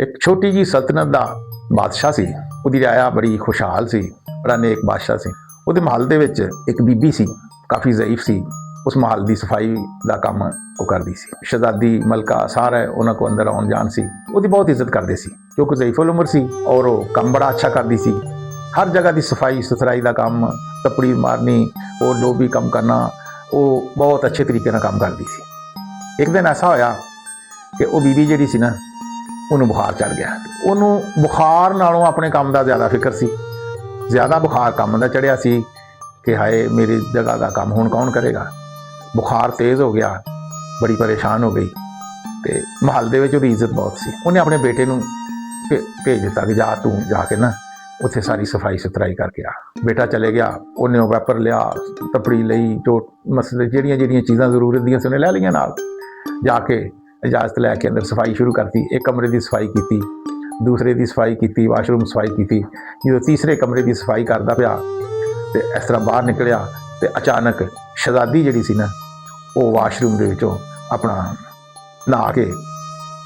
एक छोटी जी सल्तनत का बादशाह सी, ਉਹਦੀ ਰਾਇਆ बड़ी खुशहाल सी, बड़ा नेक बादशाह सी। ਉਹਦੇ महल ਦੇ ਵਿੱਚ एक बीबी सी, काफ़ी ज़ईफ सी। उस महल की सफाई का काम वो करती सी। शहजादी मलका सारा उन्होंने को अंदर आउन जान सी, ਉਹਦੀ बहुत इज्जत करते सी क्योंकि ज़ईफ उल उम्र सी और वो काम बड़ा अच्छा करती सी। हर जगह की सफाई सुथराई का काम, तपड़ी मारनी और जो भी काम करना, वो बहुत अच्छे तरीके काम करती सी। एक दिन ऐसा होया कि वो बीबी जी सी ना, ਉਹਨੂੰ बुखार चढ़ गया। ਉਹਨੂੰ बुखार नालों अपने काम का ज़्यादा फिक्र सी, ज़्यादा बुखार काम का चढ़िया सी कि हाए मेरी जगह का काम हुण कौन करेगा। बुखार तेज़ हो गया, बड़ी परेशान हो गई। तो महल दे विच उहदी इज्जत बहुत सी। उन्हें अपने बेटे नूं भेज दिता कि जा तू जाके ना उत्थे सारी सफाई सुथराई करके आ। बेटा चले गया, उन्हें वैपर लिया, तपड़ी लई, जो मसले जिहड़ियां जिहड़ियां चीज़ां जरूरत दियां सी उन्हें लै लईआं नाल। जाके इजाजत लैके अंदर सफाई शुरू करती। एक कमरे की सफाई की, दूसरे की सफाई की, वाशरूम सफाई की। जो तीसरे कमरे की सफाई करता पाया तो इस तरह बाहर निकलिया तो अचानक शहजादी जी सी ना, वो वाशरूम के विचों अपना नहा के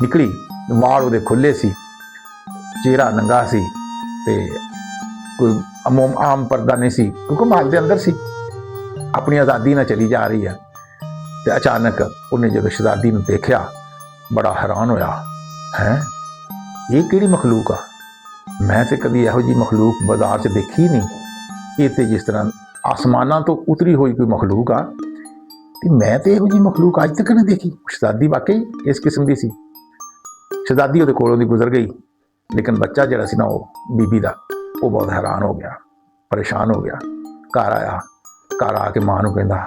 निकली। वाल वो खुले सी, चेहरा नंगा सी, ते कोई आम पर्दा नहीं सी क्योंकि महल के अंदर सी, अपनी आज़ादी ना चली जा रही है। तो अचानक उन्हें जब शहजादी ने देखा बड़ा हैरान होया, हैं ये किहड़ी मखलूक आ, मैं तो कभी इहो जी मखलूक बाजार च देखी ही नहीं। ये तो जिस तरह आसमाना तो उतरी हुई कोई मखलूक आ, तो मैं तो इहो जी मखलूक अज तक नहीं देखी। शहजादी वाकई इस किस्म की सी। शहजादी उहदे कोलों दी गुजर गई, लेकिन बच्चा जिहड़ा सी ना वो बीबी दा, वो बहुत हैरान हो गया, परेशान हो गया। घर आया, घर आके मां नूं कहंदा,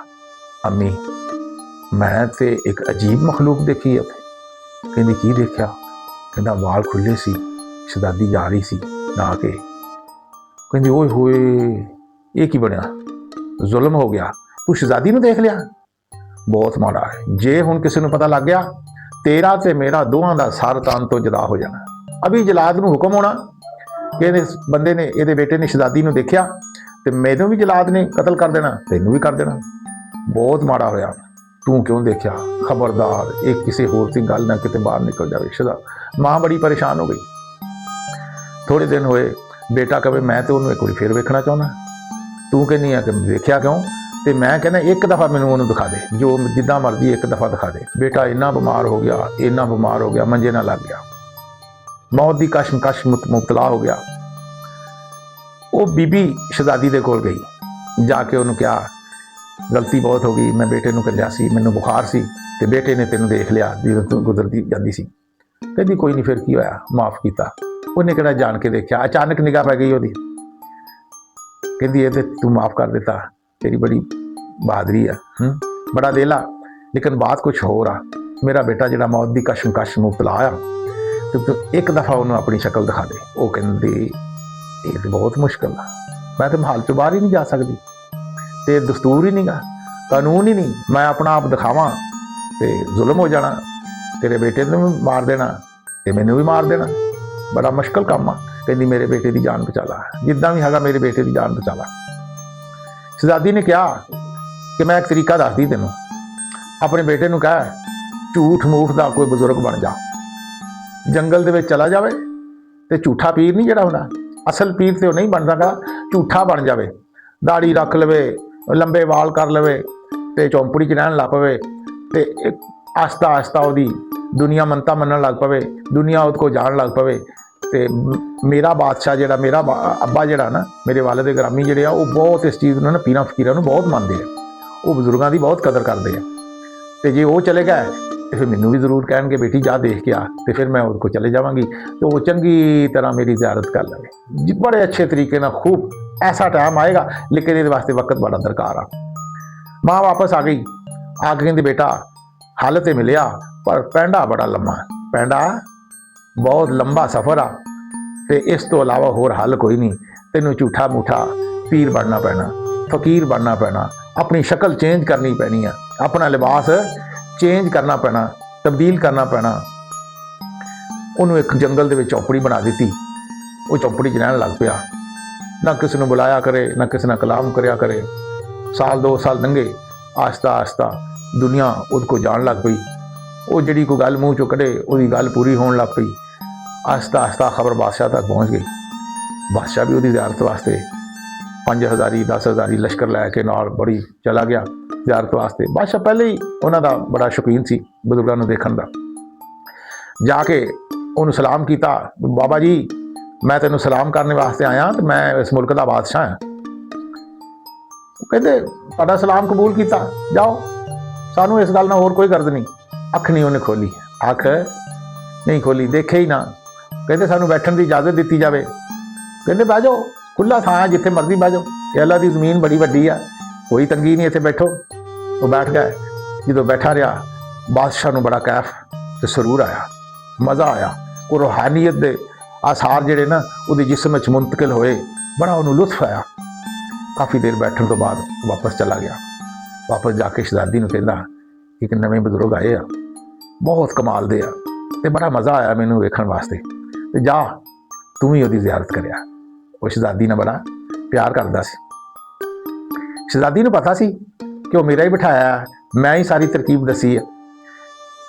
अम्मी मैं तो एक अजीब मखलूक देखी है। कहंदी की देखा? कहंदा वाल खुले सी, शहजादी जा रही सी नहा के। कहंदी ओए होए ये की बनया, जुल्म हो गया, तू शहजादी नूं देख लिया, बहुत माड़ा है। जे हुण किसी नूं पता लग गया तेरा ते मेरा दोहां दा सर तन तो जुदा हो जाना। अभी जलाद नूं हुक्म होना कि इहदे बंदे ने, इहदे बेटे ने शहजादी नूं देखिया ते मैनूं भी जलाद ने कतल कर देना, तैनूं भी कर देना। बहुत माड़ा होया, तू क्यों देखा, खबरदार एक किसी होर की गल ना किते बाहर निकल जाए। शहजादी माँ बड़ी परेशान हो गई। थोड़े दिन होए, बेटा कहे मैं तो उन्होंने एक बार फिर वेखना चाहना। तू कहनी है कि देखा क्यों? तो मैं कहना एक दफ़ा मैनूं उन्होंने दिखा दे, जो जिदा मर्जी एक दफ़ा दिखा दे। बेटा इन्ना बीमार हो गया, इन्ना बीमार हो गया, मंजे ना लग गया, मौत की कशमकश मुबतला हो गया। वो बीबी शहजादी दे कोल गई, जाके उन्होंने कहा गलती बहुत हो गई, मैं बेटे नूं कल्लिया सी, मैनूं बुखार सी ते बेटे ने तैनूं देख लिया जो तू गुजरती जाती सी। कहती कोई नहीं, फिर की होया, माफ़ किया। उन्हें किहड़ा जान के देखा, अचानक निगाह पै गई उसदी। कहती ये तो तू माफ़ कर देता, तेरी बड़ी बहादरी है, बड़ा दिला। लेकिन बात कुछ हो रहा, मेरा बेटा जिहड़ा मौत की कशमकश मुबतला आया, तो तू एक दफ़ा उन्होंने अपनी शक्ल दिखा दे। वो कहती ये तो बहुत मुश्किल है, मैं तो महल चों बाहर ही नहीं जा सकती, ते दस्तूर ही नहीं गा, कानून ही नहीं, मैं अपना आप दिखावां तो जुल्म हो जाना, तेरे बेटे ने भी मार देना ते मैनूं भी मार देना, बड़ा मुश्किल काम आ। कहती मेरे बेटे की जान बचा ला, जिद्दां भी हैगा मेरे बेटे की जान बचा ला। शहजादी ने कहा कि मैं एक तरीका दसदी तैनूं, अपने बेटे नूं कह झूठ मूठ का कोई बजुर्ग बन जा, जंगल दे विच चला जावे ते झूठा पीर नहीं जिहड़ा हुंदा, असल पीर तो नहीं बन सकदा, झूठा बन जावे, दाड़ी रख लवे, लंबे वाल कर लवे ते चौंपड़ी च रहन लग पवे ते आस्ता आस्ता उहदी दुनिया मनता मनन लग पवे, दुनिया उहदे को जान लग पवे। ते मेरा बादशाह जिहड़ा, मेरा अब्बा जिहड़ा ना, मेरे वालिद ग्रामी जिहड़े आ, वो बहुत इस चीज़ नूं ना पीरां फकीरां नूं बहुत मनदे आ, वो बजुर्गों की बहुत कदर करते हैं। तो जे वो चले गए तो फिर मैनूं भी जरूर कहेंगे बेटी जा देख के आ, तो फिर मैं उहदे को चले जावांगी, तो वो चंगी तरह मेरी ज़ियारत कर लवे, बड़े अच्छे तरीके नाल खूब। ऐसा टाइम आएगा, लेकिन ये वास्ते वक्त बड़ा दरकार आ। माँ वापस आ गई, आके कहती बेटा हल तो मिलिया पर पैंडा बड़ा लम्मा, पैंडा बहुत लंबा सफ़र आ, तो इस तो इलावा होर हल कोई नहीं, तैनूं झूठा मूठा पीर बनना पैना, फकीर बनना पैना, अपनी शक्ल चेंज करनी पैनी है, अपना लिबास चेंज करना पैना, तब्दील करना पैना। उन्होंने एक जंगल के चौपड़ी बना दी, वो चौपड़ी च रहन लग पिया, ना किसी ने बुलाया करे, ना किसी ने कलाम करया करे। साल 2 साल लंघे, आस्ता आस्ता दुनिया उसको जान लग पई, वो जिहड़ी कोई गल मूँह चों कढ़े उसकी गल पूरी होण लग पई। आहिस्ता आहिस्ता खबर बादशाह तक पहुँच गई। बादशाह भी उसकी ज़ियारत वास्ते 5,000 10,000 लश्कर लैके नाल बड़ी चला गया ज़ियारत वास्ते। बादशाह पहले ही उन्होंने बड़ा शौकीन सी बजुर्गों को देखने का। जाके उन्होंने सलाम किया, बाबा जी मैं तेन सलाम करने वास्ते आया, तो मैं इस मुल्क का बादशाह हाँ। कहते तुहाडा सलाम कबूल किया, जाओ, सानू इस गल नाल होर कोई गर्द नहीं। अख नहीं उन्हें खोली, अख नहीं खोली, देखे ही ना। कहते सानू बैठने की इजाजत दी जाए। कहते बह जाओ, खुला थां है, जिथे मर्जी बह जाओ, अल्लाह की जमीन बड़ी वड्डी है, कोई तंगी नहीं, इत्थे बैठो। वो बैठ गए। जो बैठा रहा, बादशाह को बड़ा कैफ तो सरूर आया, मज़ा आया। वो रूहानीयत के आसार जिहड़े ना वो जिस्म च मुंतकिल होए, बड़ा उन्होंने लुत्फ आया। काफ़ी देर बैठने तो बाद वापस चला गया। वापस जाके शहजादी को कहता, एक नवे बजुर्ग आए आ, बहुत कमाल दे आ, ते बड़ा मज़ा आया मैनू वेखण वास्ते, ते जा तू ही उसकी ज़ियारत करिया। वो शहजादी ने बड़ा प्यार करता सी। शहजादी ने पता सी कि वह मेरा ही बिठाया है, मैं ही सारी तरकीब दसी है।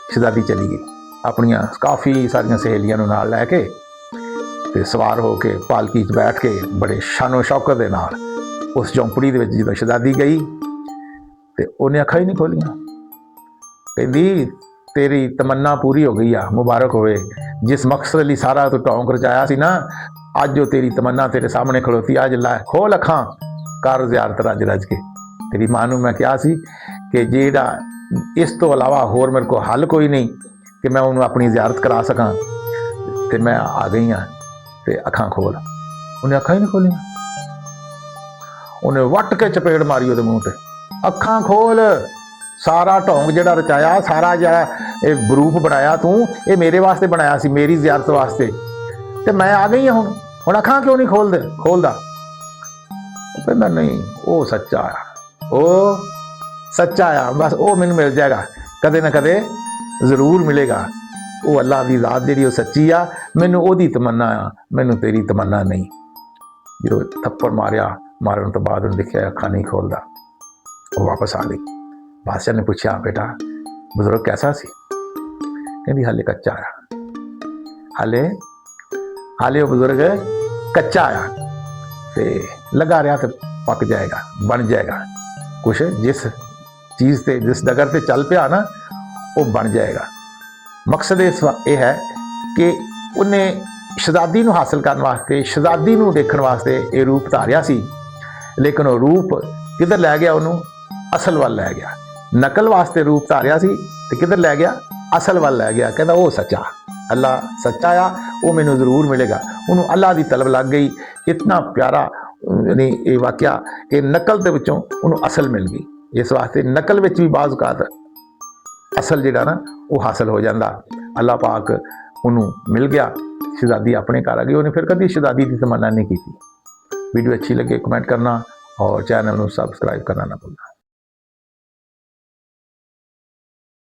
शहजादी चली गई, अपनिया काफ़ी सारिया सहेलियां नाल लैके ते सवार होके पालकी च बैठ के बड़े शानो शौकत दे नाल उस झोंपड़ी दे विच जदों शहजादी गई ते उन्हें अखां ही नहीं खोलियां। कहती तेरी तमन्ना पूरी हो गई आ, मुबारक होवे, जिस मकसद लई सारा तू टौंक रचाया सी ना, अज जो तेरी तमन्ना तेरे सामने खड़ोती, अज ला खोल अखां, कर ज़ियारत रज रज के। तेरी मां नूं मैं कहा सी कि जेड़ा इस तो अलावा होर मेरे को हल कोई नहीं कि मैं उन्होंने अपनी ज़ियारत करा सकां, ते मैं आ गई हाँ, ते अखां खोल। उन्हें अखां ही नहीं खोलियां। उन्हें वट के चपेड़ मारी उसदे मूँह ते, अखां खोल, सारा ढोंग जिहड़ा रचाया, सारा जिहड़ा बरूप बनाया तू, ये मेरे वास्ते बनाया सी, मेरी ज़ियारत वास्ते, ते मैं आ गई हूँ, हुण अखां क्यों नहीं खोलदा। कहता नहीं, वो सच्चा आया, वो सच्चा आया, बस वो मैनू मिल जाएगा, कदे ना कदे जरूर मिलेगा। वो अल्लाह की ज़ात जिहड़ी वो सच्ची आ, मैनू ओहदी तमन्ना आ, मैनू तेरी तमन्ना नहीं। जो थप्पड़ मारिया, मारन तो बाद उन्हें देखा अखां नहीं खोलता, वो वापस आ गई। बादशाह ने पूछा, बेटा बुजुर्ग कैसा सी? कहती हाले कच्चा आया, हाले वो बुजुर्ग कच्चा आया, तो लगा रहा तो पक जाएगा, बन जाएगा कुछ, जिस चीज़ से जिस डगर से चल पिया ना वो बन जाएगा। मकसद ये है कि उन्हें शहजादी को हासिल करने वास्ते, शहजादी को देखने वास्ते ये रूप धारिया सी, लेकिन वो रूप किधर लै गया, उन्होंने असल वाल लै गया। नकल वास्ते रूप धारिया सी तो किधर लै गया, असल वाल लै गया। कहता वो सच्चा, अल्लाह सच्चा आ, वो मैनू जरूर मिलेगा। उन्होंने अल्लाह की तलब लग गई। इतना प्यारा यानी ये वाकया कि नकल के विचों उन्होंने असल मिल गई। इस वास्ते नकल विच भी बाज़ औकात असल जिहड़ा ना वो हासिल हो जाता। अल्लाह पाक उन्होंने मिल गया, शहजादी अपने घर आ गई। उन्हें फिर कभी शहजादी की तमन्ना नहीं की। वीडियो अच्छी लगे कमेंट करना और चैनल को सब्सक्राइब करना ना भूलना।